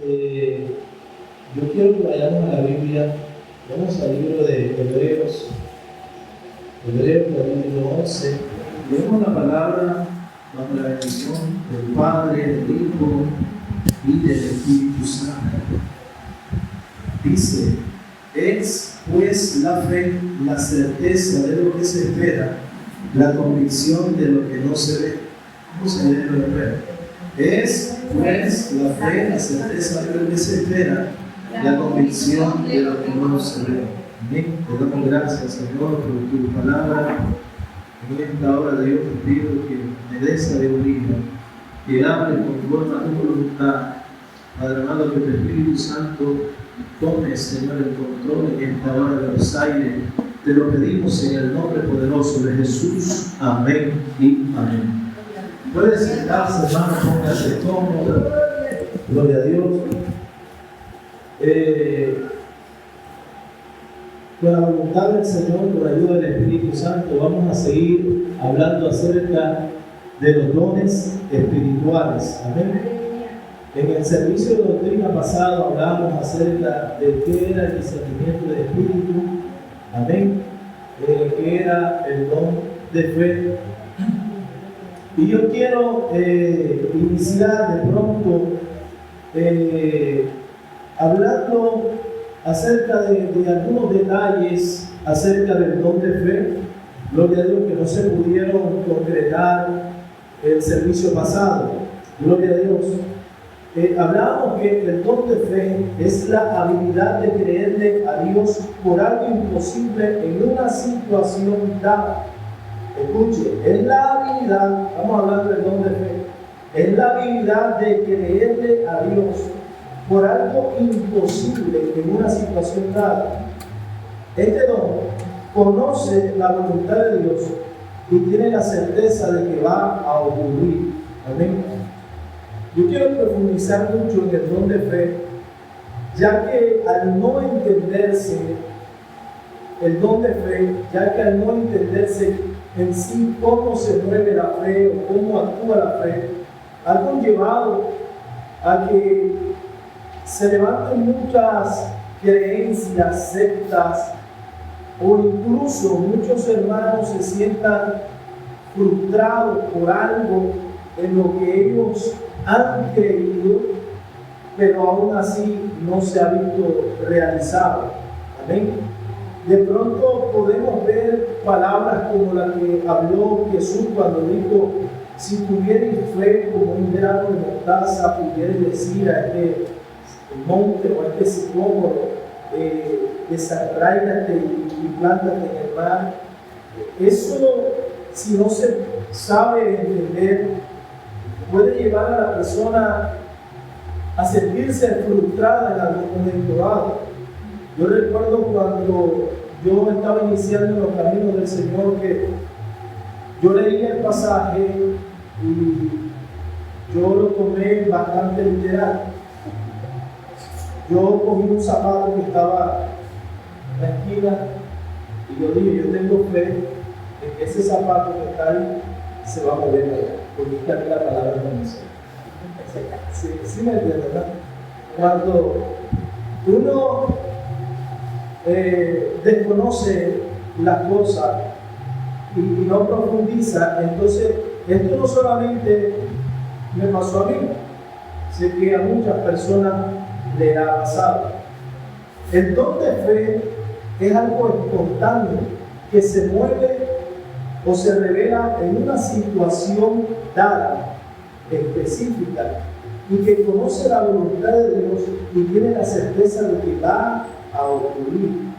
Yo quiero que vayamos a la Biblia. Vamos al libro de Hebreos, capítulo 11. Leemos la palabra bajo la bendición del Padre, del Hijo y del Espíritu Santo. Dice: es pues la fe, la certeza de lo que se espera, la convicción de lo que no se ve. ¿Cómo se lee lo espera? Es pues la fe, la certeza de lo que se espera, la convicción de lo que no se ve. Amén. Te damos gracias, Señor, por tu palabra. En esta hora, Dios, te pido que me des sabiduría, que hable conforme a tu voluntad. Padre amado, que el Espíritu Santo tome, Señor, el control en esta hora de los aires. Te lo pedimos en el nombre poderoso de Jesús. Amén y amén. Puede sentarse, hermano, póngase cómodo. Gloria a Dios. Con la voluntad del Señor, con la ayuda del Espíritu Santo, vamos a seguir hablando acerca de los dones espirituales. Amén. En el servicio de doctrina pasado hablamos acerca de qué era el discernimiento del Espíritu. Amén. Qué era el don de fe. Y yo quiero iniciar de pronto hablando acerca de algunos detalles acerca del don de fe. Gloria a Dios, que no se pudieron concretar el servicio pasado. Gloria a Dios. Hablábamos que el don de fe es la habilidad de creerle a Dios por algo imposible en una situación dada. Escuche, es la habilidad, estamos hablando del don de fe, es la habilidad de creerle a Dios por algo imposible en una situación dada. Este don conoce la voluntad de Dios y tiene la certeza de que va a ocurrir. Amén. Yo quiero profundizar mucho en el don de fe, ya que al no entenderse el don de fe, ya que al no entenderse en sí cómo se mueve la fe o cómo actúa la fe, ha conllevado a que se levanten muchas creencias, sectas, o incluso muchos hermanos se sientan frustrados por algo en lo que ellos han creído, pero aún así no se ha visto realizado. Amén. De pronto podemos ver palabras como la que habló Jesús cuando dijo: si tuvierais fe como un grano de mostaza, pudierais decir a este monte o a este sicómoro, desarráigate y plántate en el mar. Eso, si no se sabe entender, puede llevar a la persona a sentirse frustrada en algún momento dado. Yo recuerdo cuando yo estaba iniciando los caminos del Señor, que yo leía el pasaje y yo lo tomé bastante literal. Yo cogí un zapato que estaba en la esquina y yo dije: yo tengo fe en que ese zapato que está ahí se va a mover allá, porque está aquí la palabra de Dios. Sí me entiendes, ¿verdad? Cuando uno desconoce las cosas y no profundiza, entonces esto no solamente me pasó a mí, sé que a muchas personas le ha pasado. El don de fe es algo espontáneo que se mueve o se revela en una situación dada, específica, y que conoce la voluntad de Dios y tiene la certeza de que va a ocurrir.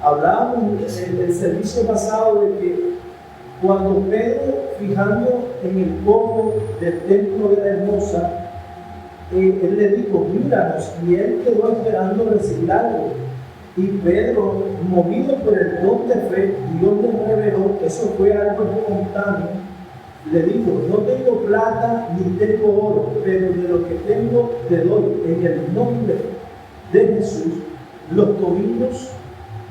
Hablábamos en el servicio pasado de que cuando Pedro, fijando en el copo del templo de la hermosa, él le dijo: míranos, y él quedó esperando recibir algo. Y Pedro, movido por el don de fe, Dios le reveló, eso fue algo espontáneo, le dijo: no tengo plata ni tengo oro, pero de lo que tengo te doy. En el nombre de Jesús, los tobillos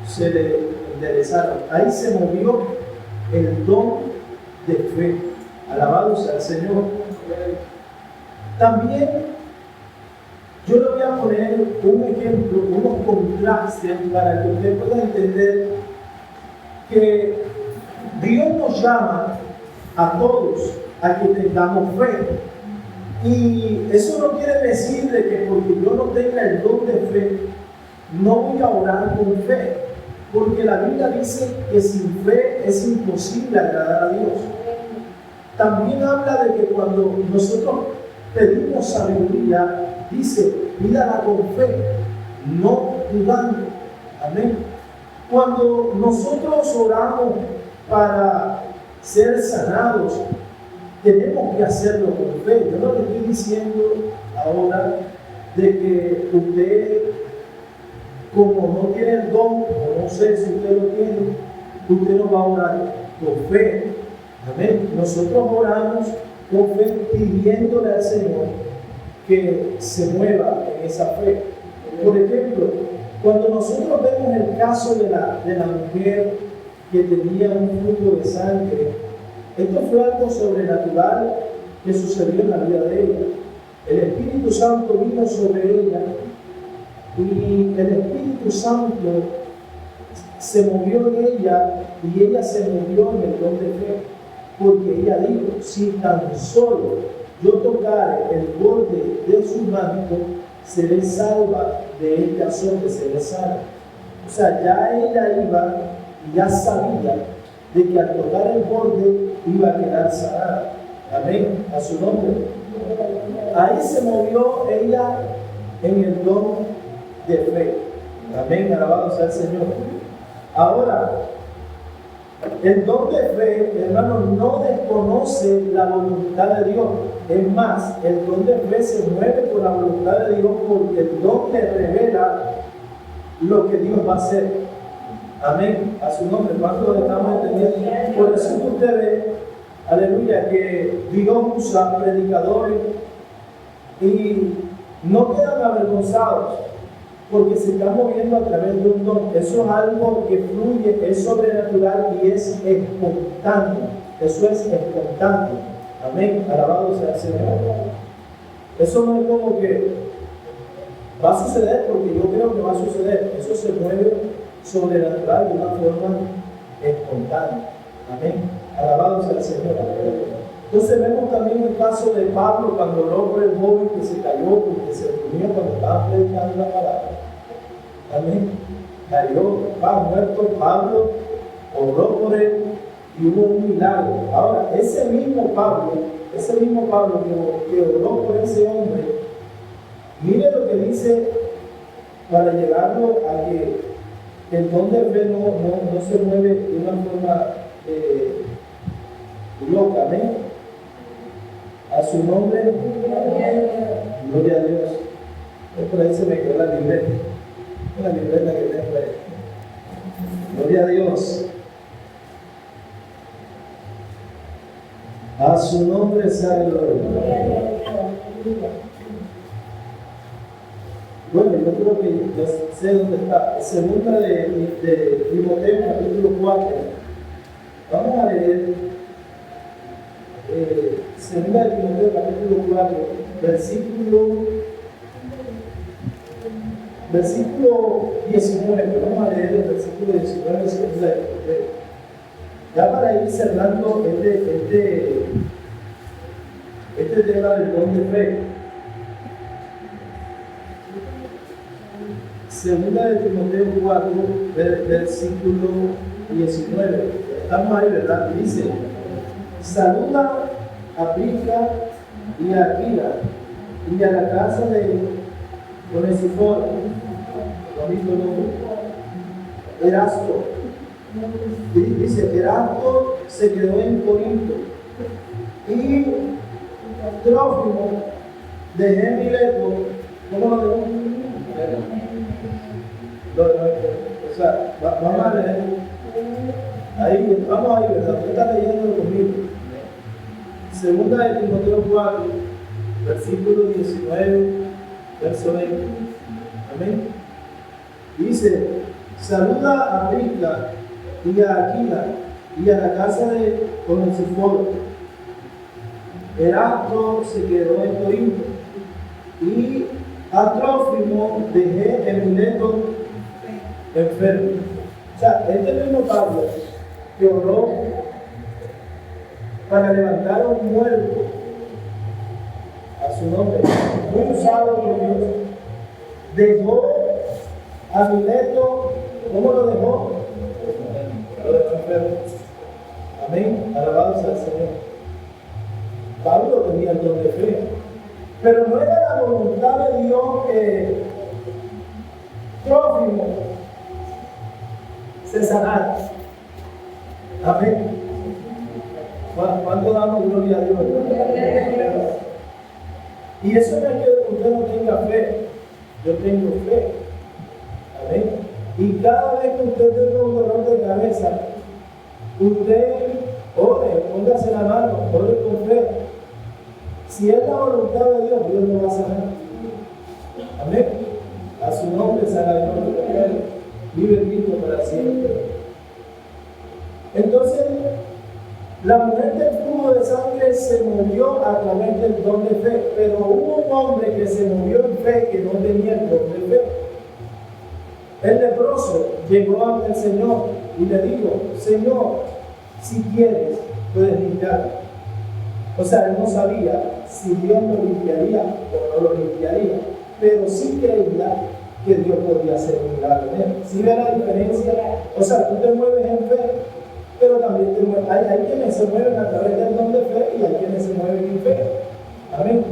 se le enderezaron. Ahí se movió el don de fe. Alabado sea el Señor. También Yo le voy a poner un ejemplo, unos contrastes para que usted pueda entender que Dios nos llama a todos a que tengamos fe. Y eso no quiere decir de que porque yo no tenga el don de fe, no voy a orar con fe. Porque la Biblia dice que sin fe es imposible agradar a Dios. También habla de que cuando nosotros pedimos sabiduría, dice, pídala con fe, no dudando. Amén. Cuando nosotros oramos para ser sanados, tenemos que hacerlo con fe. Yo no le estoy diciendo ahora de que usted, como no tiene el don, o no sé si usted lo tiene, usted no va a orar con fe. Amén. Nosotros oramos con fe pidiéndole al Señor que se mueva en esa fe. Por ejemplo, cuando nosotros vemos el caso de la mujer que tenía un flujo de sangre, esto fue algo sobrenatural que sucedió en la vida de ella. El Espíritu Santo vino sobre ella y el Espíritu Santo se movió en ella y ella se movió en el don de fe, porque ella dijo, si tan solo yo tocare el borde de su manto, seré salva de este azote, seré sana. O sea, ya ella iba y ya sabía de que al tocar el borde iba a quedar sanada. Amén, a su nombre. Ahí se movió ella en el don de fe. Amén, alabado sea el Señor. Ahora, el don de fe, hermano, no desconoce la voluntad de Dios. Es más, el don de fe se mueve por la voluntad de Dios porque el don le revela lo que Dios va a hacer. Amén. A su nombre. ¿Cuánto lo estamos entendiendo? Por eso que usted ve, aleluya, que Dios usa predicadores y no quedan avergonzados porque se están moviendo a través de un don. Eso es algo que fluye, es sobrenatural y es espontáneo. Eso es espontáneo. Amén. Alabado sea el Señor. Eso no es como que va a suceder porque yo creo que va a suceder. Eso se mueve sobrenatural de una forma espontánea. Amén. Alabado sea el Señor. Entonces vemos también el caso de Pablo cuando oró por el joven que se cayó porque se durmió cuando estaba predicando la palabra. Amén. Cayó, estaba muerto Pablo, oró por él y hubo un milagro. Ahora, ese mismo Pablo que oró por ese hombre, mire lo que dice para llevarlo a que el don de fe no se mueve de una forma loca. Amén. A su nombre, gloria a Dios. Por ahí se me quedó la libreta que tengo ahí. Gloria a Dios. A su nombre sea gloria. Bueno, yo creo que yo sé dónde está. Segunda de Timoteo, capítulo 4. Vamos a leer segunda de Timoteo, capítulo 4, versículo 19. Vamos a leer el versículo 19 de segunda de Timoteo. Ya para ir cerrando este tema del don de fe. Segunda de Timoteo 4, versículo 19. Estamos ahí, ¿verdad? Dice, saluda a Prisca y a Aquila y a la casa de Onesíforo, Erasto. Dice, Erasto se quedó en Corinto y Trófimo de Mileto, ¿cómo lo dejó? O sea, vamos a leer. Ahí, vamos ahí, ¿verdad? Usted está leyendo conmigo. Segunda de Timoteo 4, versículo 19, verso 20. Amén. Dice, saluda a Prisca y a Aquila y a la casa de Onesíforo. Erasto se quedó en Corinto y A Trófimo dejé en Mileto enfermo. O sea, este mismo Pablo que oró para levantar a un muerto a su nombre, muy usado por Dios, dejó a Mileto. ¿Cómo lo dejó? Lo dejó enfermo. Amén. Alabado sea el Señor. Pablo tenía el don de fe, pero no era la voluntad de Dios que Trófimo se sanara. Amén. ¿Cuánto damos gloria a Dios? Y eso no es que usted no tenga fe. Yo tengo fe. Amén. Y cada vez que usted tenga un dolor de cabeza, usted ore, póngase la mano, ore con fe. Si es la voluntad de Dios, Dios lo va a sanar. Amén. A su nombre sea la gloria. Y bendito para siempre. Entonces, la mujer del flujo de sangre se movió a través del don de fe, pero hubo un hombre que se movió en fe que no tenía el don de fe. El leproso llegó ante el Señor y le dijo: Señor, si quieres, puedes limpiarme. O sea, él no sabía si Dios lo limpiaría o no lo limpiaría, pero sí creía que Dios podía hacer un milagro en él. ¿Sí ve la diferencia? O sea, tú te mueves en fe, pero también te mueves. Hay quienes se mueven a través del don de fe y hay quienes se mueven en fe. Amén.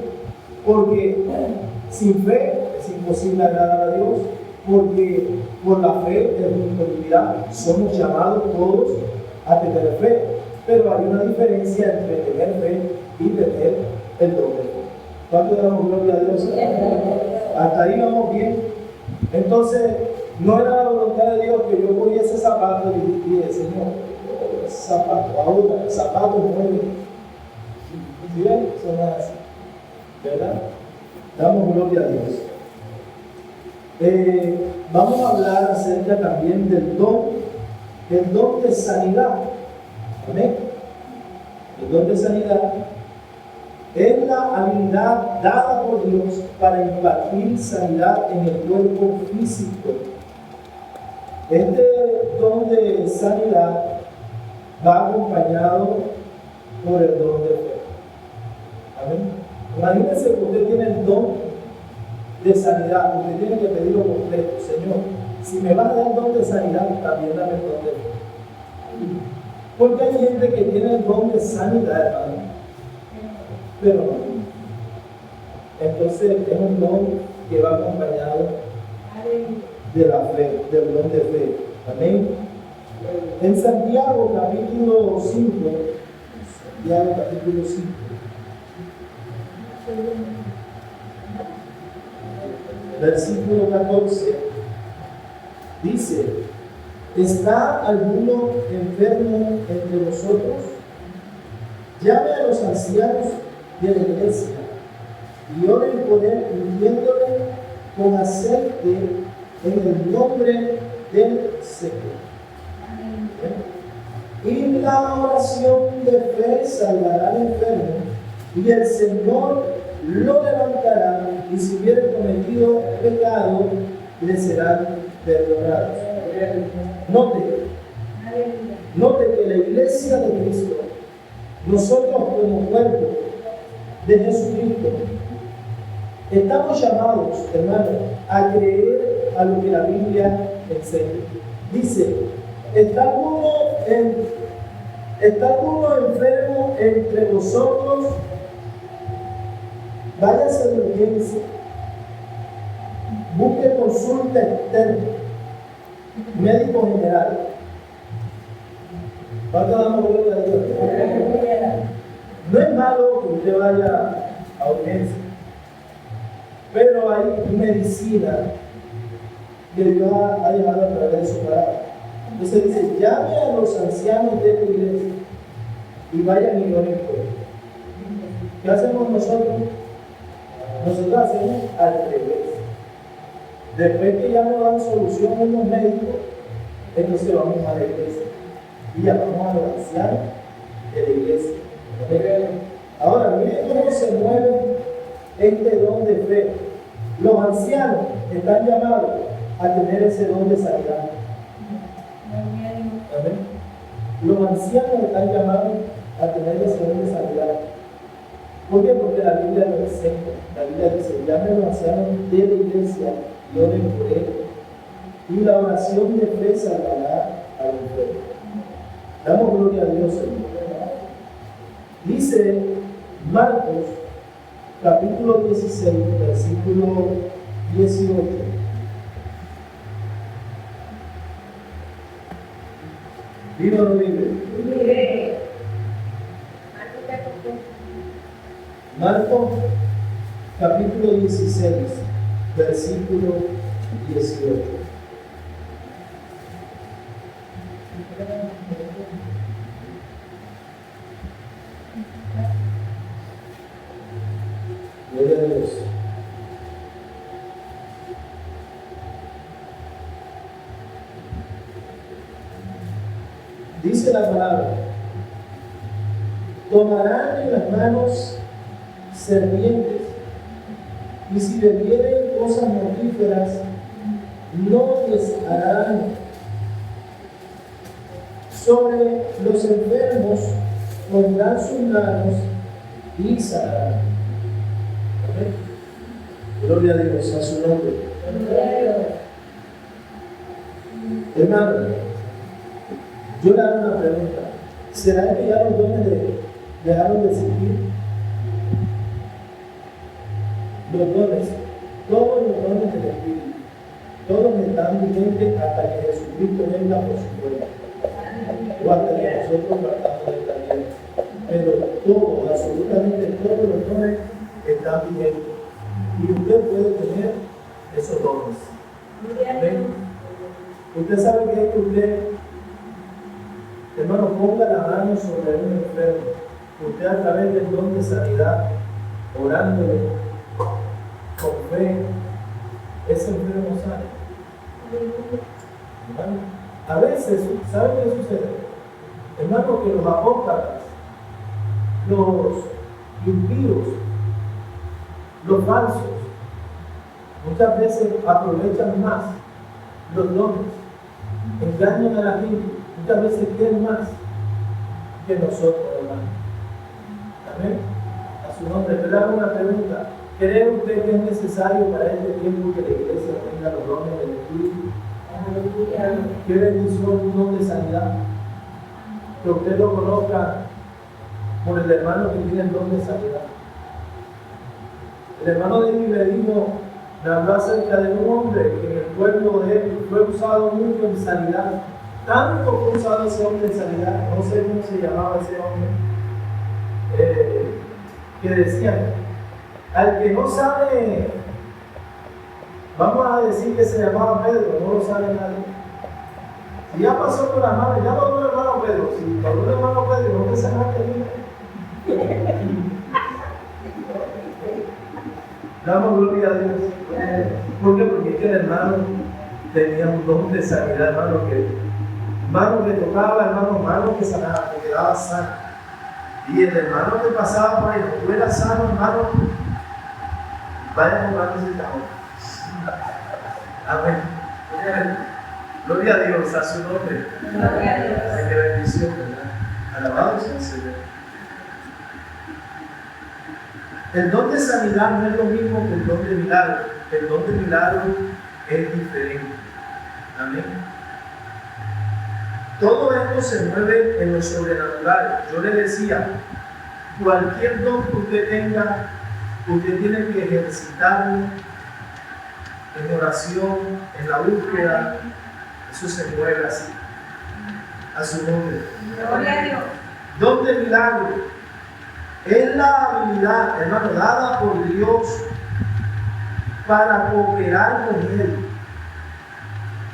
Porque sin fe es imposible agradar a Dios, porque por la fe de responsabilidad somos llamados todos a tener fe. Pero hay una diferencia entre tener fe y tener el don de fe. ¿Cuánto damos gloria a Dios? Hasta ahí vamos bien. Entonces, no era la voluntad de Dios que yo cogiese zapatos y dije: Señor, zapato, ahora, zapato nuevo. ¿Sí ven? Son así, ¿verdad? Damos gloria a Dios. Vamos a hablar acerca también del don de sanidad. Amén. El don de sanidad es la habilidad dada por Dios para impartir sanidad en el cuerpo físico. Este don de sanidad va acompañado por el don de fe. Amén. Imagínense que usted tiene el don de sanidad, usted tiene que pedirlo completo. Señor, si me vas a dar el don de sanidad, también dame el don de fe. Porque hay gente que tiene el don de sanidad, hermano, pero no. Entonces es un don que va acompañado de la fe, del don de fe. Amén. En Santiago capítulo 5, versículo 14, dice: ¿está alguno enfermo entre vosotros? Llame a los ancianos de la iglesia y oren por él, ungiéndole con aceite en el nombre del Señor. Y la oración de fe salvará al enfermo, y el Señor lo levantará, y si hubiere cometido pecado, le serán perdonados. Note que la iglesia de Cristo, nosotros como cuerpo de Jesucristo, estamos llamados, hermanos, a creer a lo que la Biblia enseña. Dice: ¿está alguno enfermo entre vosotros? Váyase de urgencia, busque consulta externa, médico general. ¿Cuánto damos gloria a Dios? No es malo que usted vaya a urgencia, pero hay medicina que Dios ha dejado a través de su palabra. Entonces dice: llame a los ancianos de la iglesia y vayan y oren por él. ¿Qué hacemos nosotros? Nosotros hacemos al revés. Después que ya nos dan solución a los médicos, entonces vamos a la iglesia y llamamos a los ancianos de la iglesia. Ahora, miren cómo se mueve este don de fe. Los ancianos están llamados a tener ese don de sanidad. Amén. Los ancianos están llamados a tener ese don de sanidad. ¿Por qué? Porque la Biblia lo enseña. La Biblia dice: llame a los ancianos de la iglesia y oren por ellos. Y la oración de fe salvará al enfermo. Damos gloria a Dios, Señor. Dice Marcos, capítulo 16, versículo 18. ¿Vive o no vive? Vive. Marcos, capítulo 16, versículo 18. Gloria a Dios. Dice la palabra: tomarán en las manos serpientes, y si bebieren cosas mortíferas, no les harán. Sobre los enfermos pondrán sus manos y sanarán. Amén. Gloria a Dios, a su nombre. Hermano, yo le hago una pregunta. ¿Será que ya los dones dejaron de existir? Los dones, todos los dones del Espíritu, todos están vigentes hasta que Jesucristo venga por su pueblo, o hasta que nosotros partamos de esta tierra. Pero todos, absolutamente todos los dones están vigentes, y usted puede tener esos dones. ¿Amén? Usted sabe que es que usted, hermano, ponga la mano sobre un enfermo. Usted, a través del don de sanidad, orándole con fe, ese enfermo sale. Hermano, a veces, ¿sabe qué sucede? Hermano, que los apóstatas, los impíos, los falsos, muchas veces aprovechan más los dones, engañan a la gente, muchas veces quieren más que nosotros, hermano. Amén. A su nombre. Pero le hago una pregunta: ¿cree usted que es necesario para este tiempo que la iglesia tenga los dones del Espíritu? ¿Qué bendición un don de sanidad? Que usted lo conozca por el hermano que tiene el don de sanidad. El hermano de mí me habló acerca de un hombre que en el pueblo de él fue usado mucho en sanidad. Tanto fue usado ese hombre en sanidad, no sé cómo se llamaba ese hombre, que decía: al que no sabe, vamos a decir que se llamaba Pedro, no lo sabe nadie. Si ya pasó por las manos, ya lo habló el hermano Pedro. Si lo habló el hermano Pedro, no te sanaste bien. Damos gloria a Dios. ¿Por qué? Porque es que el hermano tenía un don de sanidad, hermano, que tocaba, hermano que sanaba, que quedaba sano. Y el hermano que pasaba por ahí, no fuera sano, hermano, vaya a comprarse el cajón. Amén. Gloria a Dios, a su nombre. Gloria a Dios. Qué bendición, ¿verdad? Alabado sea el Señor. El don de sanidad no es lo mismo que el don de milagro. El don de milagro es diferente. Amén. Todo esto se mueve en lo sobrenatural. Yo le decía, cualquier don que usted tenga, usted tiene que ejercitarlo en oración, en la búsqueda. Eso se mueve así, a su nombre. Gloria a Dios. Don de milagro es la habilidad, hermano, dada por Dios para cooperar con Él.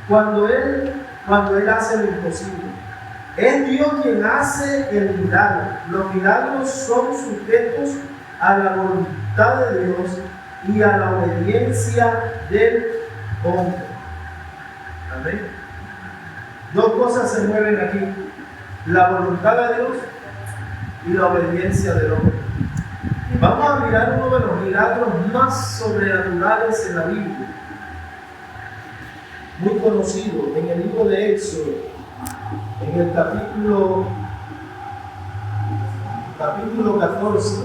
Cuando Él hace lo imposible. Es Dios quien hace el milagro. Los milagros son sujetos a la voluntad de Dios y a la obediencia del hombre. Amén. Dos cosas se mueven aquí: la voluntad de Dios y la obediencia del hombre. Vamos a mirar uno de los milagros más sobrenaturales en la Biblia, muy conocido en el libro de Éxodo, en el capítulo 14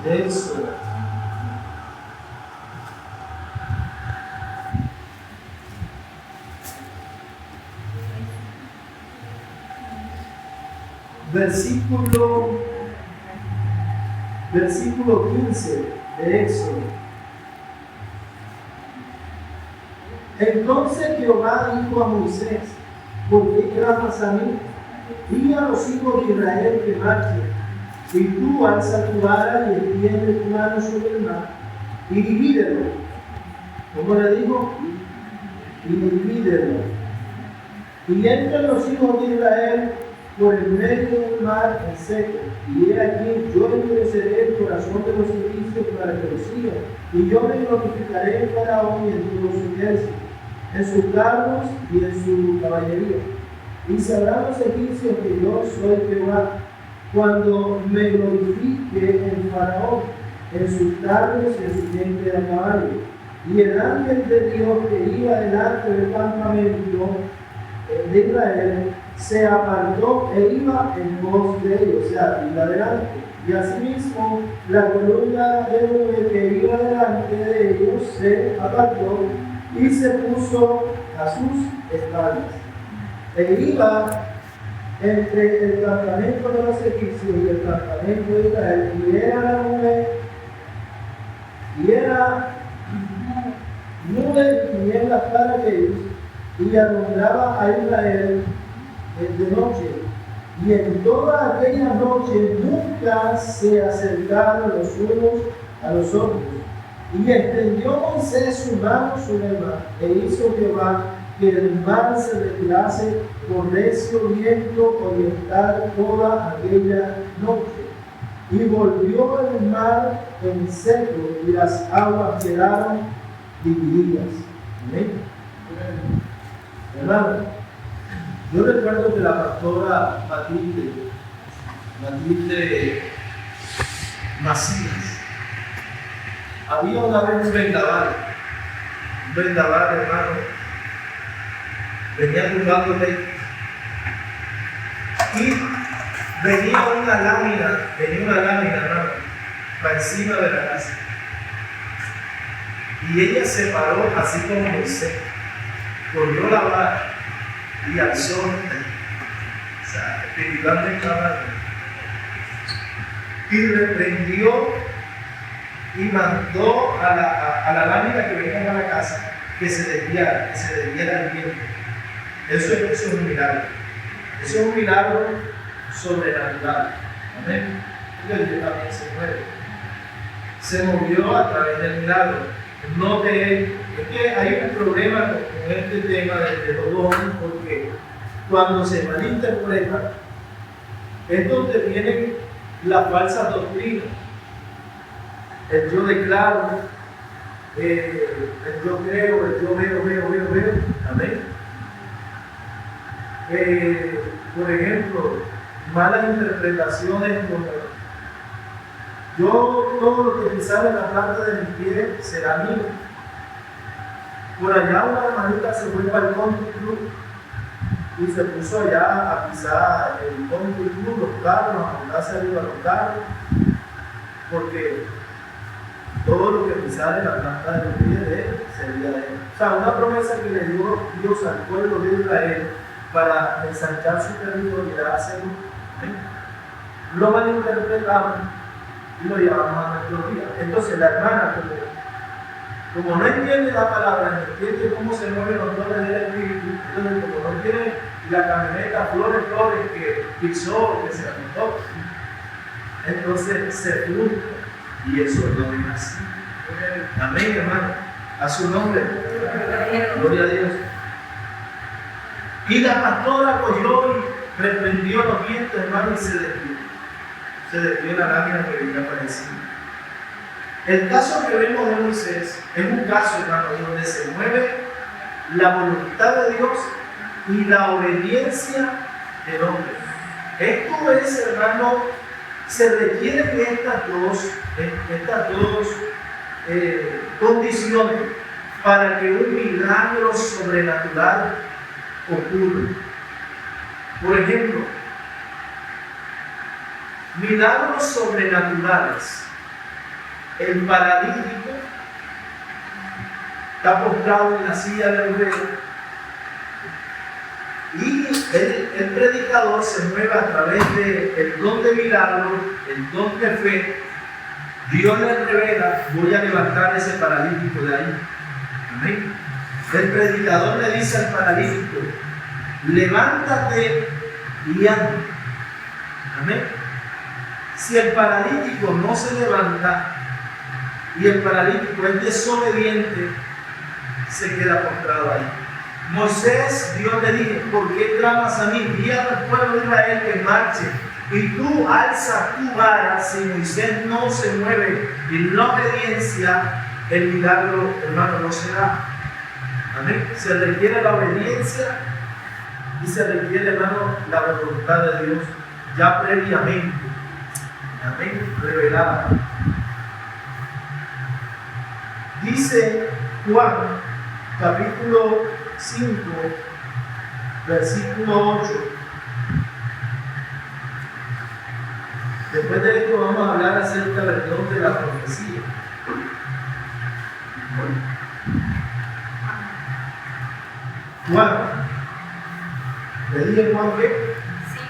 de Éxodo. Versículo 15 de Éxodo. Entonces Jehová dijo a Moisés: ¿por qué clamas a mí? Di a los hijos de Israel que marchen, y tú alza tu vara y extiende tu mano sobre el mar, y divídelo. ¿Cómo le dijo? Y divídelo. Y entran los hijos de Israel por el medio del mar en seco, y he aquí yo endureceré el corazón de los egipcios para que lo sigan, y yo me glorificaré en Faraón y en todos sus ejércitos, en sus carros y en su caballería. Y sabrán los egipcios que yo soy Jehová, cuando me glorifique en Faraón, en sus carros y en su gente de a caballo. Y el ángel de Dios que iba delante del campamento de Israel se apartó e iba en pos de ellos, o sea, iba adelante. Y asimismo, la columna de nube que iba delante de ellos se apartó y se puso a sus espaldas. E iba entre el campamento de los egipcios y el campamento de Israel, y era la nube, y era nube y tinieblas para ellos, y alumbraba a Israel de noche, y en toda aquella noche nunca se acercaron los unos a los otros. Y extendió Moisés su mano sobre el mar, e hizo Jehová que el mar se retirase por recio viento oriental toda aquella noche. Y volvió el mar en seco, y las aguas quedaron divididas. Amén. Hermano, yo recuerdo que la pastora Matilde Macías, había una vez un vendaval, hermano, venía tumbando ley, y venía una lámina, hermano, para encima de la casa, y ella se paró así como Moisés, corrió la vara y alzó, o sea, espiritualmente hablando, y reprendió y mandó a la lámina que venía a la casa que se desviara el viento. Eso es un milagro. Eso es un milagro sobrenatural. Amén. Porque Dios también se mueve. Se movió a través del milagro. No es que hay un problema con este tema de los dones, porque cuando se malinterpreta es donde vienen las falsas doctrinas. El yo declaro, el yo creo, el yo veo. Amén. Por ejemplo, malas interpretaciones como yo todo lo que pisar en la planta de mi pie será mío. Por allá una hermanita se fue para el country club y se puso allá a pisar el country club, los carros, a montarse arriba de los carros, porque todo lo que pisara en la planta de los pies de él sería de él. O sea, una promesa que le dio Dios al pueblo de Israel para ensanchar su territorio y dárselo. Lo malinterpretaban y lo llevamos a nuestros días. Entonces la hermana, como no entiende la palabra, no entiende cómo se mueven los dones del Espíritu, entonces como no tiene la camioneta flores que pisó, que se apuntó, entonces se frustra, y eso no es así. Amén, hermano, a su nombre, gloria a Dios. Y la pastora cogió y reprendió los vientos, hermano, y se desvió la lámina que venía para encima. El caso que vemos de Moisés es un caso, hermano, donde se mueve la voluntad de Dios y la obediencia del hombre. Esto es, hermano, se requieren estas dos condiciones para que un milagro sobrenatural ocurra. Por ejemplo, milagros sobrenaturales. El paralítico está postrado en la silla de ruedas y el predicador se mueve a través del don de milagro, el don de fe. Dios le revela: voy a levantar ese paralítico de ahí. Amén. El predicador le dice al paralítico: levántate y anda. Amén. Si el paralítico no se levanta y el paralítico es desobediente, se queda postrado ahí. Moisés, Dios le dijo: ¿por qué clamas a mí? Di al pueblo de Israel que marche. Y tú alza tu vara. Si Moisés no se mueve en la obediencia, el milagro, hermano, no se da. Amén. Se requiere la obediencia y se requiere, hermano, la voluntad de Dios ya previamente. Amén. Revelada. Dice Juan, capítulo 5, versículo 8. Después de esto vamos a hablar acerca del don de la profecía. Juan, ¿le dije Juan qué? 5.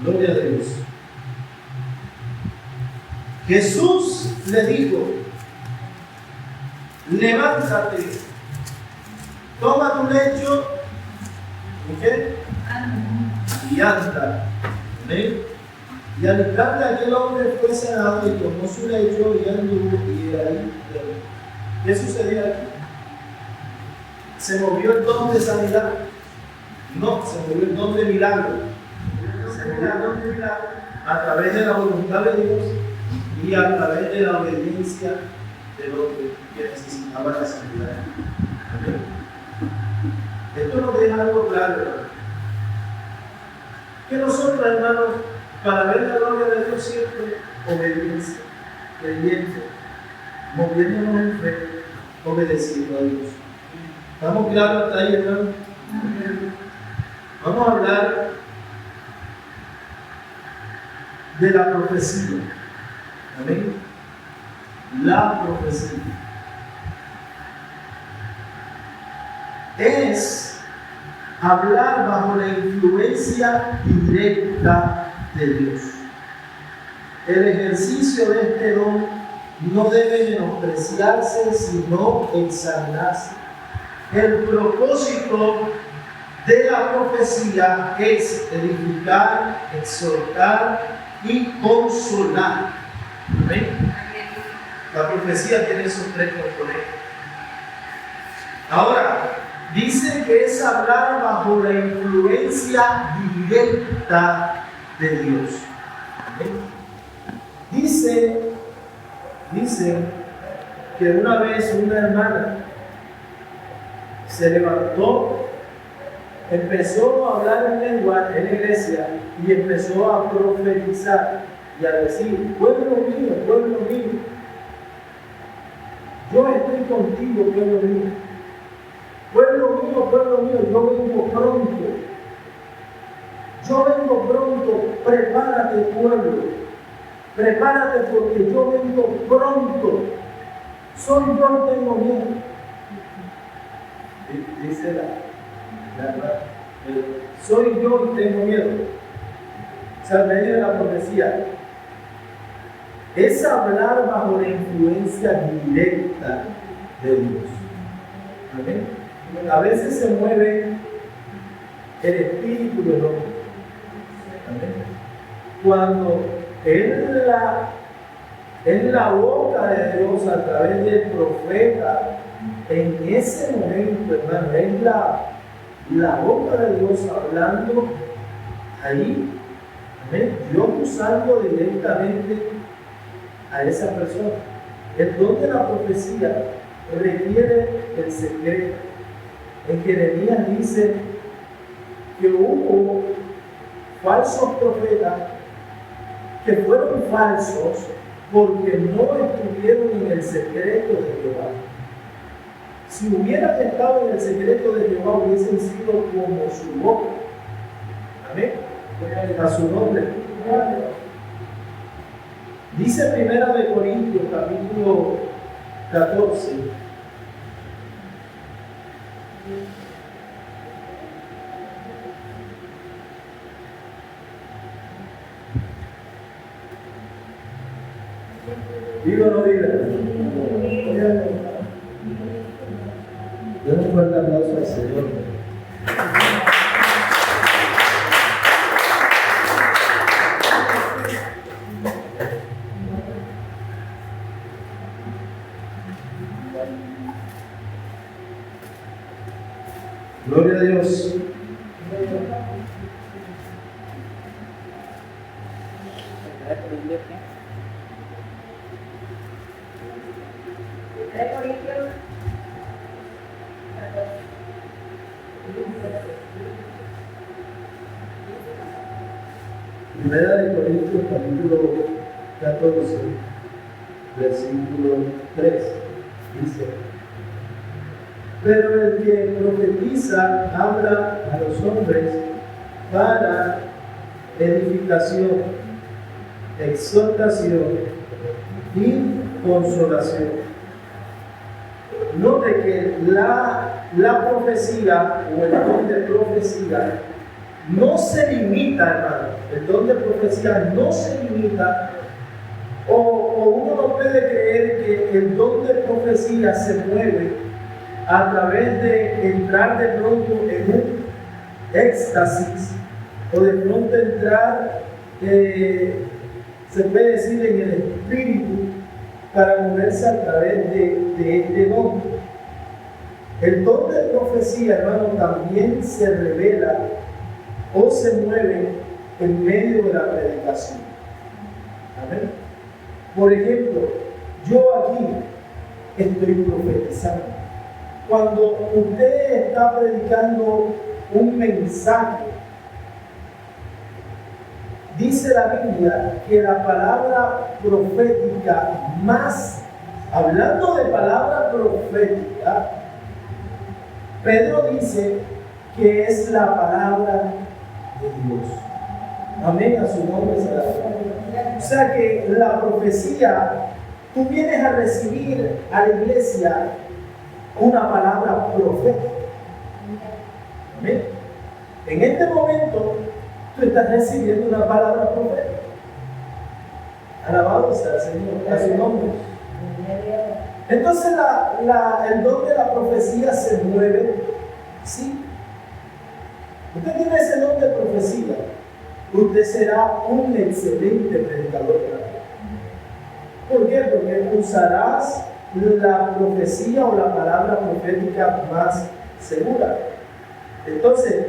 Gloria a Dios. Jesús le dijo: levántate, toma tu lecho, ¿qué? Y anda. ¿Amén? Y al instante aquel hombre fue sanado y tomó su lecho y anduvo, y ahí. ¿Qué sucedió aquí? ¿Se movió el don de sanidad? No, se movió el don de milagro. Se movió el don de milagro a través de la voluntad de Dios y a través de la obediencia del hombre que necesitaba la sanidad. ¿Amén? Esto nos deja algo claro, hermano. Que nosotros, hermanos, para ver la gloria de Dios siempre, obediencia, creyente, moviéndonos en fe, obedeciendo a Dios. ¿Estamos claros hasta ahí, hermano? Vamos a hablar de la profecía. Amén. La profecía es hablar bajo la influencia directa de Dios. El ejercicio de este don no debe menospreciarse, sino examinarse. El propósito de la profecía es edificar, exhortar y consolar. ¿Amén? La profecía tiene esos tres componentes. Ahora, dice que es hablar bajo la influencia directa de Dios. ¿Amén? Dice que una vez una hermana se levantó, empezó a hablar en lengua en la iglesia y empezó a profetizar y a decir: pueblo mío, yo estoy contigo, pueblo mío, yo vengo pronto, prepárate, pueblo, prepárate porque yo vengo pronto, soy yo, tengo miedo. Dice soy yo y tengo miedo. O sea, me viene la profecía. Es hablar bajo la influencia directa de Dios. ¿Amén? A veces se mueve el espíritu del hombre. ¿Amén? Cuando en la boca de Dios, a través del profeta, en ese momento, hermano, es la boca de Dios hablando ahí. ¿Amén? Dios usando directamente a esa persona. El don de la profecía requiere el secreto. En Jeremías dice que hubo falsos profetas que fueron falsos porque no estuvieron en el secreto de Jehová. Si hubieran estado en el secreto de Jehová, hubiesen sido como su boca. Amén. A su nombre. Dice 1 Corintios, capítulo 14. Digo, no diga. Den un fuerte aplauso al Señor. Gloria a Dios. Primera de Corintios, capítulo 14, versículo 3, dice: pero el que profetiza habla a los hombres para edificación, exhortación y consolación. Note que la profecía o el don de profecía no se limita, hermano. El don de profecía no se limita, o uno no puede creer que el don de profecía se mueve a través de entrar de pronto en un éxtasis, o de pronto entrar, se puede decir, en el espíritu, para moverse a través de este don. El don de profecía, hermano, también se revela o se mueve en medio de la predicación. Amén. Por ejemplo, yo aquí estoy profetizando. Cuando usted está predicando un mensaje, dice la Biblia que la palabra profética más, hablando de palabra profética, Pedro dice que es la palabra de Dios. Amén, a su nombre será. O sea que la profecía, tú vienes a recibir a la iglesia una palabra profética. Amén. En este momento, tú estás recibiendo una palabra profética. Alabado sea el Señor, a su nombre. Entonces el don de la profecía se mueve, sí. Usted tiene ese don de profecía, usted será un excelente predicador. ¿Por qué? Porque usarás la profecía o la palabra profética más segura. Entonces,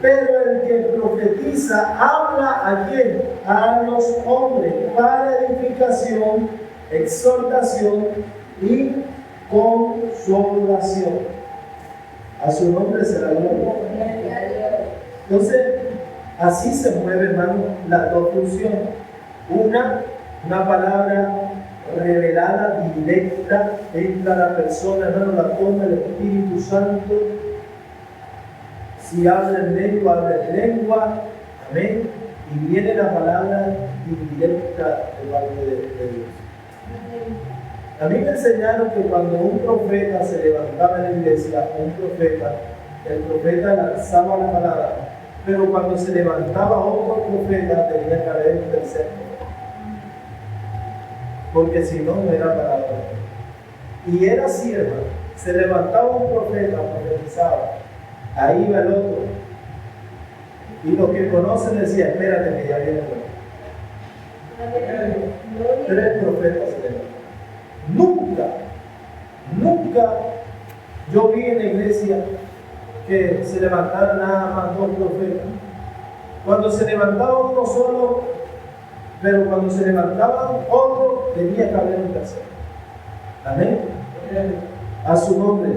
pero el que profetiza habla ¿a quién? A los hombres, para edificación, exhortación y consolación. A su nombre será gloria. Entonces, así se mueve, hermano, las dos funciones. Una palabra revelada, directa, entra a la persona, hermano, la toma el Espíritu Santo. Si habla en lengua, amén. Y viene la palabra indirecta de parte de Dios. A mí me enseñaron que cuando un profeta se levantaba en la iglesia, el profeta lanzaba la palabra, pero cuando se levantaba otro profeta tenía que haber un tercero, porque si no, no era palabra. Y era así, hermano. Se levantaba un profeta, profetizaba, ahí iba el otro, y los que conocen decían: espérate que ya viene el otro. 3 profetas se levantaron. Nunca yo vi en la iglesia que se levantaran nada más 2 profetas. Cuando se levantaba uno solo, pero cuando se levantaba otro, tenía que haber un tercero. Amén. A su nombre.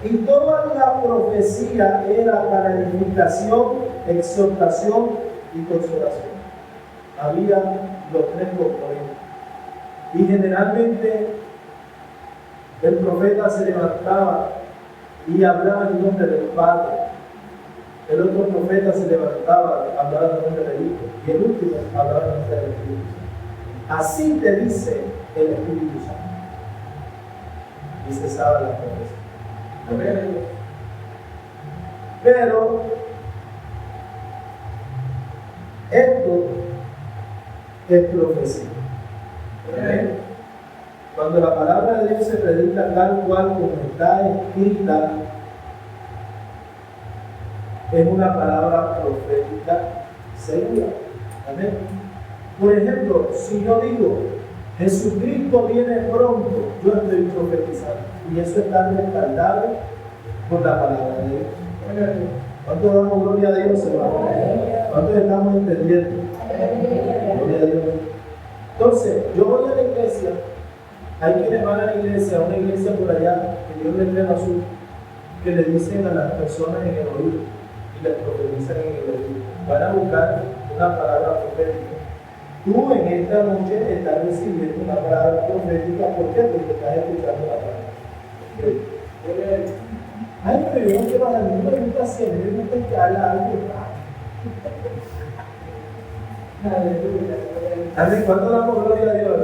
Y toda la profecía era para edificación, exhortación y consolación. Había los tres componentes. Y generalmente el profeta se levantaba y hablaba en nombre del Padre. El otro profeta se levantaba, hablaba en nombre del Hijo. Y el último hablaba en nombre del Espíritu Santo. Así te dice el Espíritu Santo. Y cesaba la profecía. Amén. Pero esto es profecía. Amén. Cuando la palabra de Dios se predica tal cual como está escrita, es una palabra profética segura. Amén. Por ejemplo, si yo digo Jesucristo viene pronto, yo estoy profetizando. Y eso está respaldado por la palabra de Dios. ¿Cuántos damos gloria a Dios, hermano? ¿Cuántos estamos entendiendo? Gloria a Dios. Entonces, yo voy a la iglesia. Hay quienes van a la iglesia, a una iglesia por allá, que Dios les llama azul, que le dicen a las personas en el oído y les profetizan en el oído. Van a buscar una palabra profética. Tú en esta noche estás recibiendo una palabra profética. ¿Por qué? Porque estás escuchando la palabra. Ay, pero yo no quiero a mí me gusta hacer, me gusta que haga algo. Amén. ¿Cuándo damos gloria a Dios?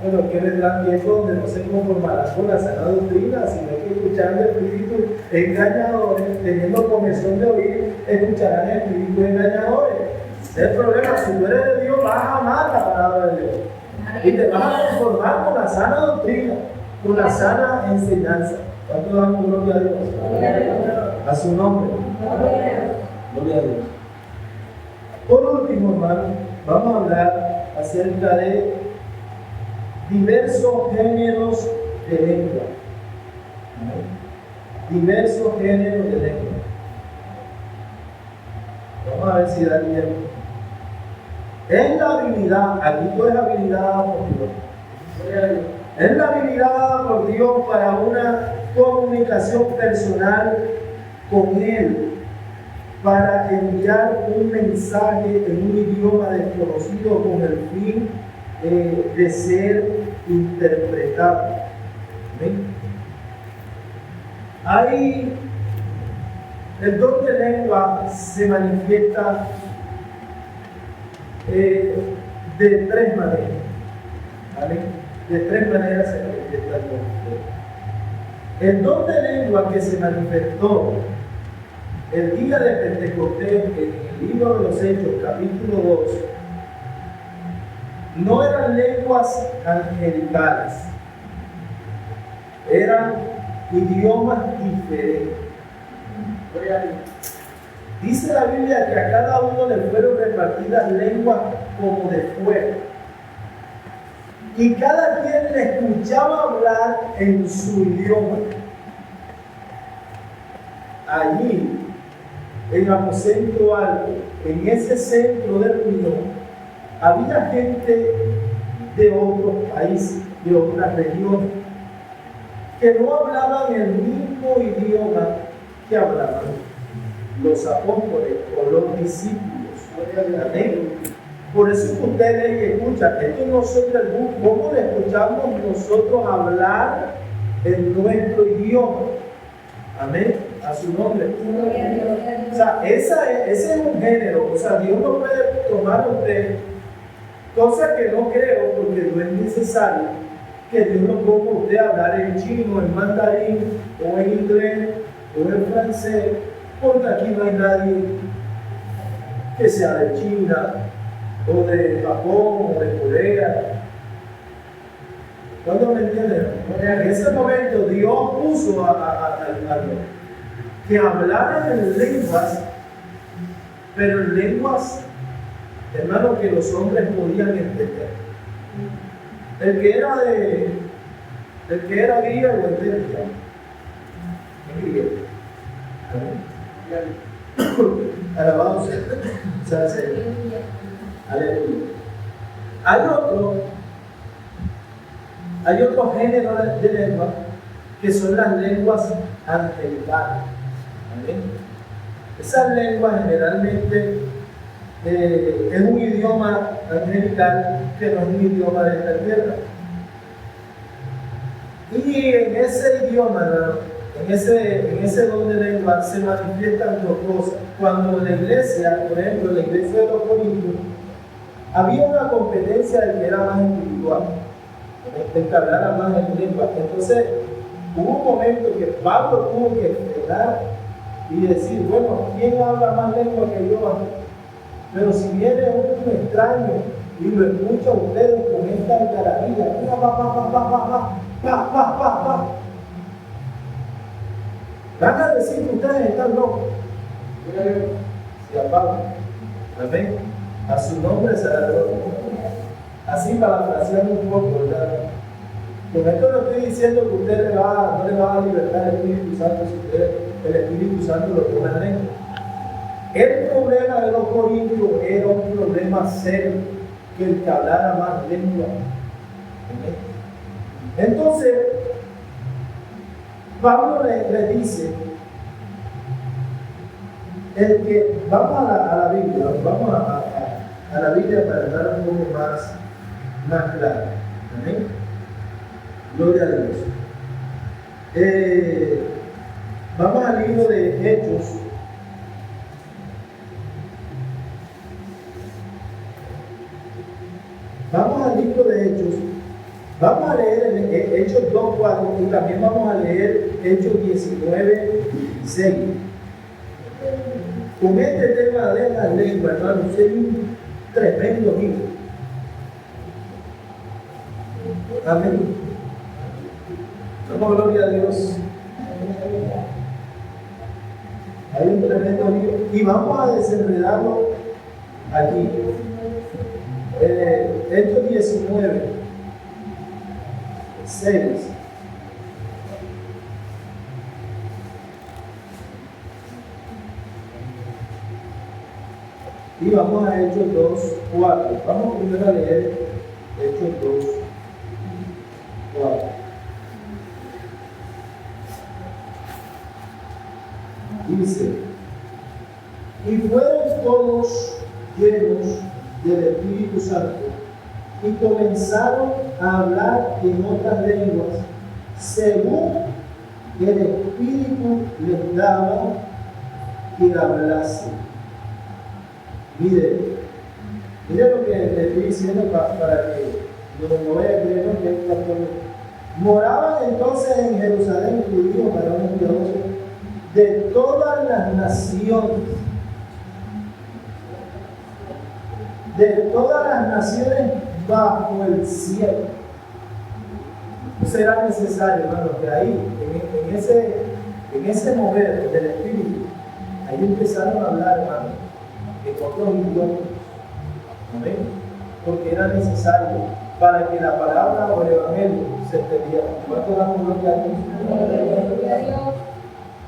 Pero que vendrán tiempos donde no se conformarán con la sana doctrina, sino que escucharán el espíritu engañadores, teniendo comezón de oír, escucharán el espíritu engañadores. Ese es el problema. Si tú eres de Dios, vas a amar la palabra de Dios. Y te vas a conformar con la sana doctrina, con la sana enseñanza. ¿Cuánto damos gloria a Dios? A su nombre. Gloria a Dios. Por último, hermano, vamos a hablar acerca de diversos géneros de lengua. Diversos géneros de lengua. Vamos a ver si da tiempo. Es la habilidad, aquí tú es habilidad por Dios. Es la habilidad por Dios para una comunicación personal con Él, para enviar un mensaje en un idioma desconocido con el fin de ser interpretado. ¿Ven? Ahí el don de lengua se manifiesta de tres maneras. ¿Vale? De tres maneras se manifiesta el don de lengua. El don de lengua que se manifestó el día de Pentecostés en el libro de los Hechos, capítulo 2, no eran lenguas angelicales, eran idiomas diferentes. Dice la Biblia que a cada uno le fueron repartidas lenguas como de fuego, y cada quien le escuchaba hablar en su idioma. Allí, en aposento alto, en ese centro de reunión, había gente de otros países, de otras regiones, que no hablaban el mismo idioma que hablaban los apóstoles o los discípulos. Amén. Por eso que ustedes que escuchan, esto no son del mundo. ¿Cómo le escuchamos nosotros hablar en nuestro idioma? Amén. A su nombre. O sea, ese es un género. O sea, Dios no puede tomar a usted, cosa que no creo, porque no es necesario que Dios no ponga a usted a hablar en chino, en mandarín, o en inglés, o en francés, porque aquí no hay nadie que sea de China, o de Japón, o de Corea. ¿Cuándo me entienden? En ese momento Dios puso a que hablaran en lenguas, pero en lenguas, hermano, que los hombres podían entender. El que era griego entendía. En griego. Alabado sea el Señor. Aleluya. Hay otro Hay otro género de lengua que son las lenguas angelicales. ¿Amén? Esas lenguas generalmente es un idioma angelical que no es un idioma de esta tierra. Y en ese idioma, en ese don de lengua se manifiestan dos cosas. Cuando la iglesia, por ejemplo, la iglesia de los Corintios, había una competencia del que era más espiritual, del que hablara más en lengua. Entonces, hubo un momento que Pablo tuvo que frenar y decir, bueno, ¿quién habla más lengua que yo? Pero si viene un extraño y lo escucha a ustedes con esta algarabía, van a decir que ustedes están locos. Si a Pablo, amén, a su nombre se la gloria. Así parafraseando un poco, ¿verdad? Con esto no estoy diciendo que usted no le va a libertar el Espíritu Santo si usted, el Espíritu Santo lo pone en lengua. El problema de los corintios era un problema serio, que el que hablara más lengua. Entonces, Pablo le dice, el que, vamos a la Biblia, vamos a la Biblia para dar un poco más claro. ¿Amén? Gloria a Dios. Vamos al libro de Hechos. Vamos al libro de Hechos. Vamos a leer Hechos 2:4 y también vamos a leer Hechos 19:6. Con este tema de las lenguas, hermanos, es un tremendo libro. Amén. Damos gloria a Dios. Hay un tremendo libro y vamos a desenredarlo aquí. Hechos 19:6. Y vamos a Hechos 2:4. Vamos primero a leer Hechos 2:4. Dice: y fueron todos llenos del Espíritu Santo y comenzaron a hablar en otras lenguas según el Espíritu les daba que hablasen. Mire lo que le estoy diciendo para que no vaya a creer que está todo. Moraban entonces en Jerusalén judíos, varones piadosos, de todas las naciones, bajo el cielo. Eso era necesario, hermano, que ahí, en ese mover del Espíritu, ahí empezaron a hablar, hermano, en otros idiomas. Amén. Porque era necesario para que la palabra o el evangelio se entendiera. ¿Cuánto damos gloria a Dios?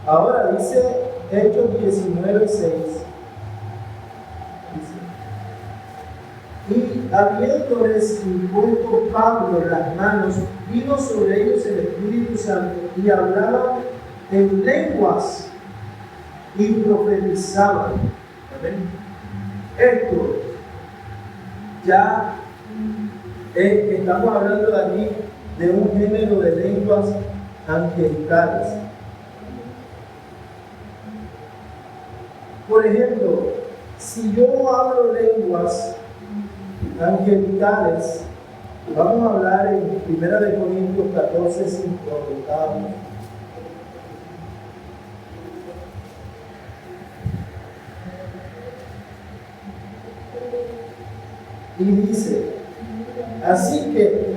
Ahora dice Hechos 19:6. Y habiéndoles impuesto Pablo las manos, vino sobre ellos el Espíritu Santo y hablaban en lenguas y profetizaban. ¿Amén? Esto ya estamos hablando de aquí de un género de lenguas angelicales. Por ejemplo, si yo hablo lenguas angelicales, vamos a hablar en 1 Corintios 14:5. Y dice: así que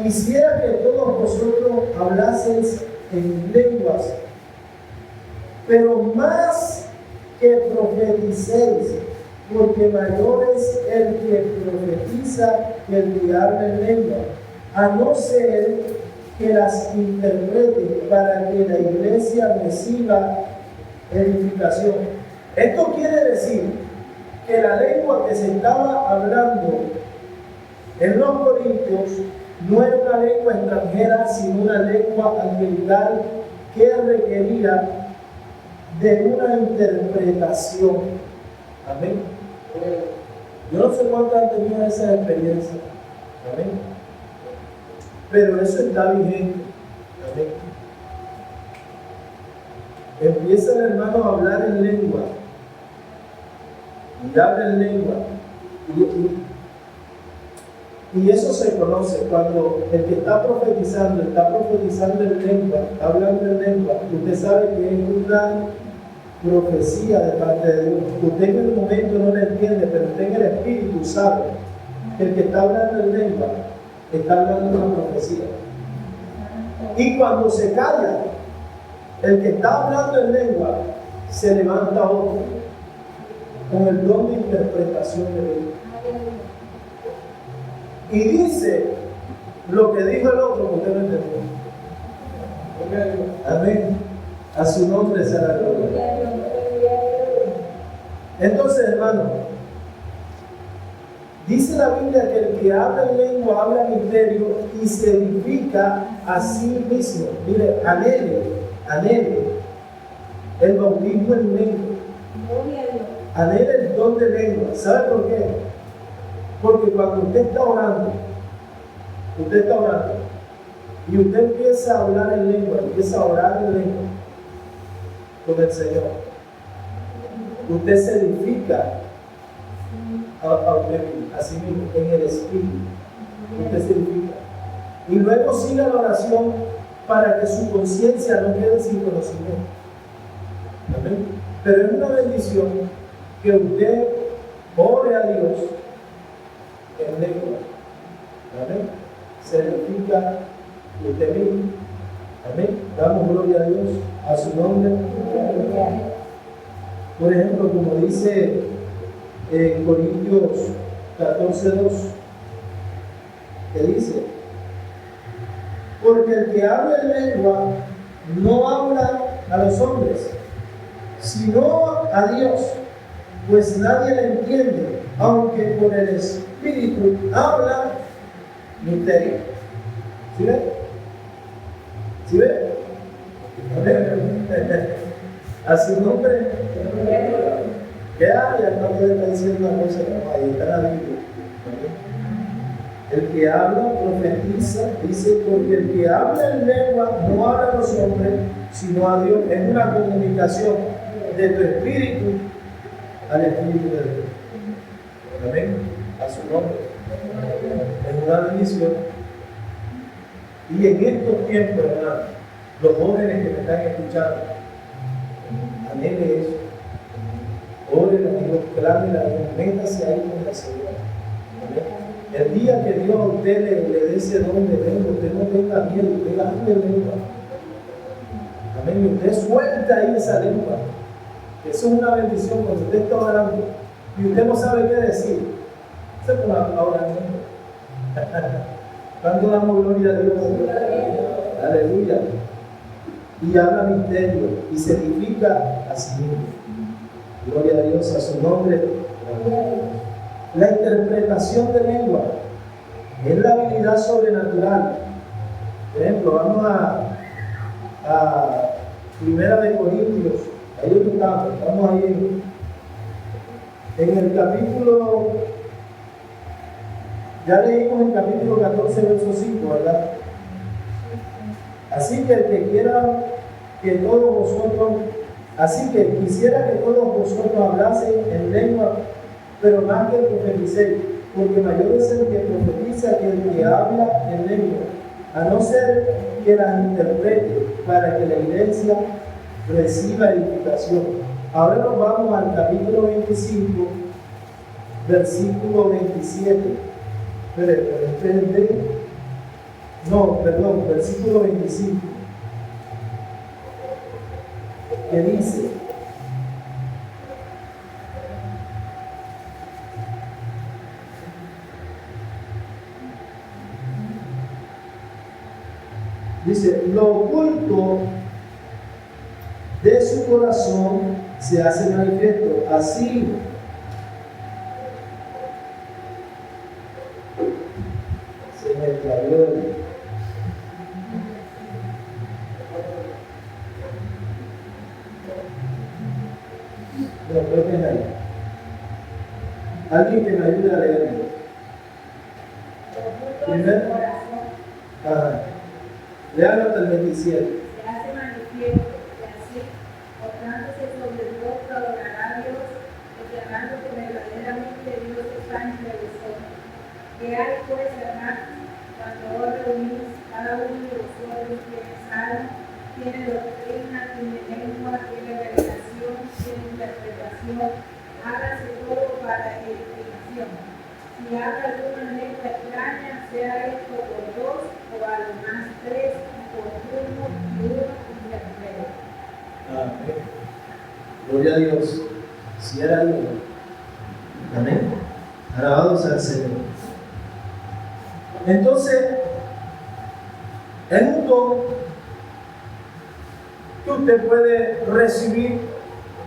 quisiera que todos vosotros hablaseis en lenguas, pero más que profeticéis, porque mayor es el que profetiza que el que habla en lengua, a no ser que las interprete, para que la iglesia reciba edificación. Esto quiere decir que la lengua que se estaba hablando en los Corintios no era una lengua extranjera, sino una lengua angelical que requería de una interpretación. Amén. Yo no sé cuántos han tenido esa experiencia. Amén. Pero eso está vigente. Amén. Empieza el hermano a hablar en lengua. Y habla en lengua. Y eso se conoce cuando el que está profetizando en lengua, está hablando en lengua. Usted sabe que es una profecía de parte de Dios. Usted en el momento no la entiende, pero usted en el espíritu sabe que el que está hablando en lengua está hablando una profecía. Y cuando se calla, el que está hablando en lengua, se levanta otro con el don de interpretación de Dios. Y dice lo que dijo el otro, porque usted no entendió. Amén. A su nombre será la gloria. Entonces, hermano, dice la Biblia que el que habla en lengua habla misterio y se edifica a sí mismo. Mire, anhele el bautismo en lengua. Anhele el don de lengua. ¿Sabe por qué? Porque cuando usted está orando y usted empieza a hablar en lengua, empieza a orar en lengua con el Señor, usted se edifica a sí mismo en el espíritu. Usted se edifica. Y luego siga la oración para que su conciencia no quede sin conocimiento. ¿Amén? Pero es una bendición que usted ore a Dios en lengua. Amén. Se edifica usted mismo. Amén. Damos gloria a Dios, a su nombre. Por ejemplo, como dice en Corintios 14:2, que dice: porque el que habla en lengua no habla a los hombres, sino a Dios, pues nadie le entiende, aunque por el Espíritu habla misterio. ¿Sí ve? ¿Sí ve? A su nombre. ¿Qué hay? Acá está diciendo una cosa, ahí está la Biblia. El que habla, profetiza, dice, porque el que habla en lengua no habla a los hombres, sino a Dios. Es una comunicación de tu espíritu al Espíritu de Dios. Amén. A su nombre. Es una bendición. Y en estos tiempos, hermano, los jóvenes que me están escuchando, anhele eso. Oren a Dios, clamen a Dios, métase ahí con el Señor. Amén. El día que Dios a usted le dé ese don de lengua, usted no tenga miedo, usted hable lengua. Amén. Y usted suelta ahí esa lengua. Eso es una bendición cuando usted está orando y usted no sabe qué decir. Se pone a orar en lengua. ¿Cuánto damos gloria a Dios? Aleluya. Y habla misterio y se edifica a sí mismo. Gloria a Dios, a su nombre. La interpretación de lengua es la habilidad sobrenatural. Por ejemplo, vamos a Primera de Corintios. Ahí estamos ahí en el capítulo, ya leímos el capítulo 14, verso 5, ¿verdad? Así que el que quiera que todos vosotros, así que quisiera que todos vosotros hablasen en lengua, pero más que profeticéis, porque mayor es el que profetiza que el que habla en lengua, a no ser que las interprete, para que la iglesia reciba edificación. Ahora nos vamos al capítulo 25, versículo 27. Versículo 25. Que dice: lo oculto de su corazón se hace manifiesto. Así se me cayó Alguien que me ayude a leer. Primero. Ajá. Léalo hasta el 27. Se hace manifiesto que así, portándose sobre Dios, adorará a Dios, declarando que verdaderamente Dios está entre vosotros. ¿Qué hay pues, hermanos, cuando os reunís, cada uno de vosotros tiene alma, tiene doctrina, tiene lengua, tiene revelación, tiene interpretación? Hágase todo para edificación. Si habla alguna lengua extraña, sea esto por dos o a lo más tres, por uno y uno interpreta. Amén. Gloria a Dios. Si era algo. Amén. Alabados al Señor. Entonces, es un don que usted puede recibir.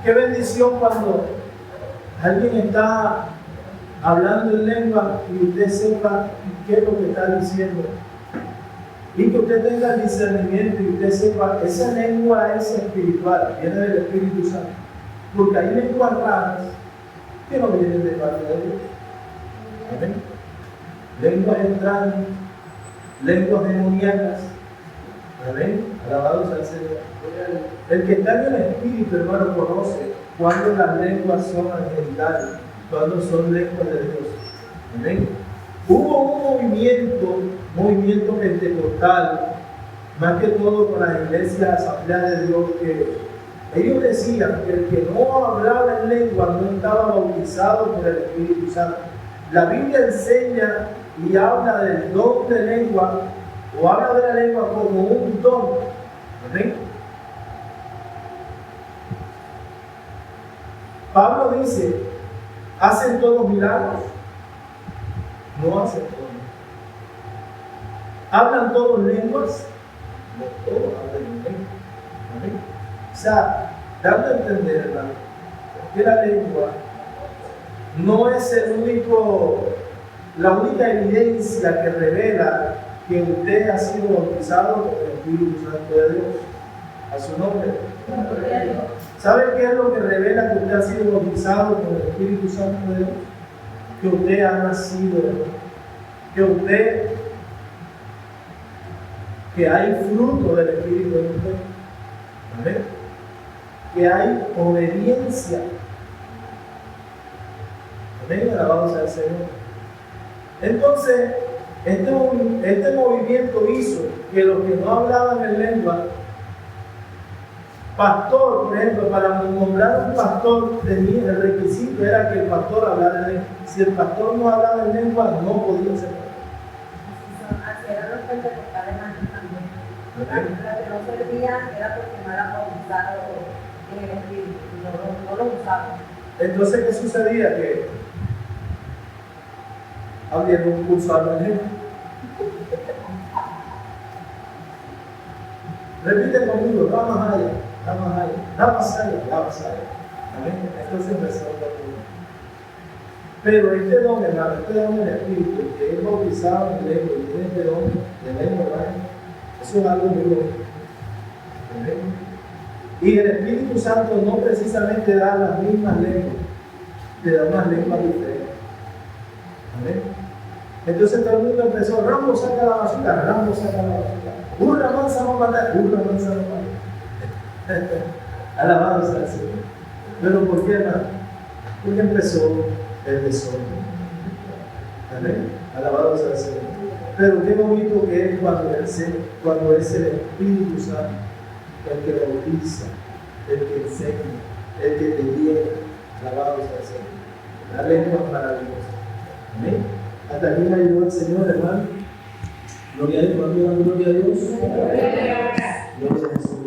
Qué bendición cuando alguien está hablando en lengua y usted sepa qué es lo que está diciendo. Y que usted tenga el discernimiento y usted sepa, esa lengua es espiritual, viene del Espíritu Santo. Porque hay lenguas raras que no vienen de parte de Dios. ¿Amén? Lenguas extrañas, lenguas demoníacas. Amén. Alabados al Señor. El que está en el Espíritu, hermano, conoce cuando las lenguas son angelicales, cuando son lenguas de Dios. Amén. Hubo un movimiento pentecostal, más que todo con las iglesias Asamblea de Dios, que ellos decían que el que no hablaba en lengua no estaba bautizado por el Espíritu Santo. La Biblia enseña y habla del don de lengua, o habla de la lengua como un don. ¿Amén? Pablo dice, ¿hacen todos milagros? No hacen todos. ¿Hablan todos lenguas? No todos hablan lenguas. ¿Amén? O sea, dando a entender, hermano, que la lengua no es la única evidencia que revela que usted ha sido bautizado por el Espíritu Santo de Dios. A su nombre. ¿Sabe qué es lo que revela que usted ha sido bautizado por el Espíritu Santo de Dios? Que usted ha nacido de Dios. Que hay fruto del Espíritu en usted. ¿Amén? Que hay obediencia. Amén. Alabamos al Señor. Entonces, este movimiento hizo que los que no hablaban en lengua, pastor, por ejemplo, para nombrar un pastor, el requisito era que el pastor hablara en lengua. Si el pastor no hablaba en lengua, no podía ser pastor. Así eran los pentecostales antes también. Los que no servían era porque no eran bautizados en el Espíritu, no lo usaban. Entonces, ¿qué sucedía? Que abrieron un curso de lengua. Repite conmigo, vamos allá. La pasaya. Amén. Entonces empezó a hablar. Pero este don, hermano, este don del Espíritu, que es bautizado en lengua y tiene este don de lengua, ¿verdad? Eso es algo muy bonito. Amén. Y el Espíritu Santo no precisamente da las mismas lenguas, te da unas lenguas diferentes. Amén. Entonces todo el mundo empezó, Rambo saca la basura. Burra mansa no mata. Alabados al Señor. Pero ¿por qué, hermano? Porque empezó el desorden. Amén. Alabados al Señor. Pero qué bonito que es cuando es el Espíritu Santo el que bautiza, el que enseña, el que te guía. Alabados al Señor. La lengua es maravillosa. Amén. Hasta aquí me ayudó el Señor, hermano. Gloria a Dios, gloria a Dios. Gloria a Jesús.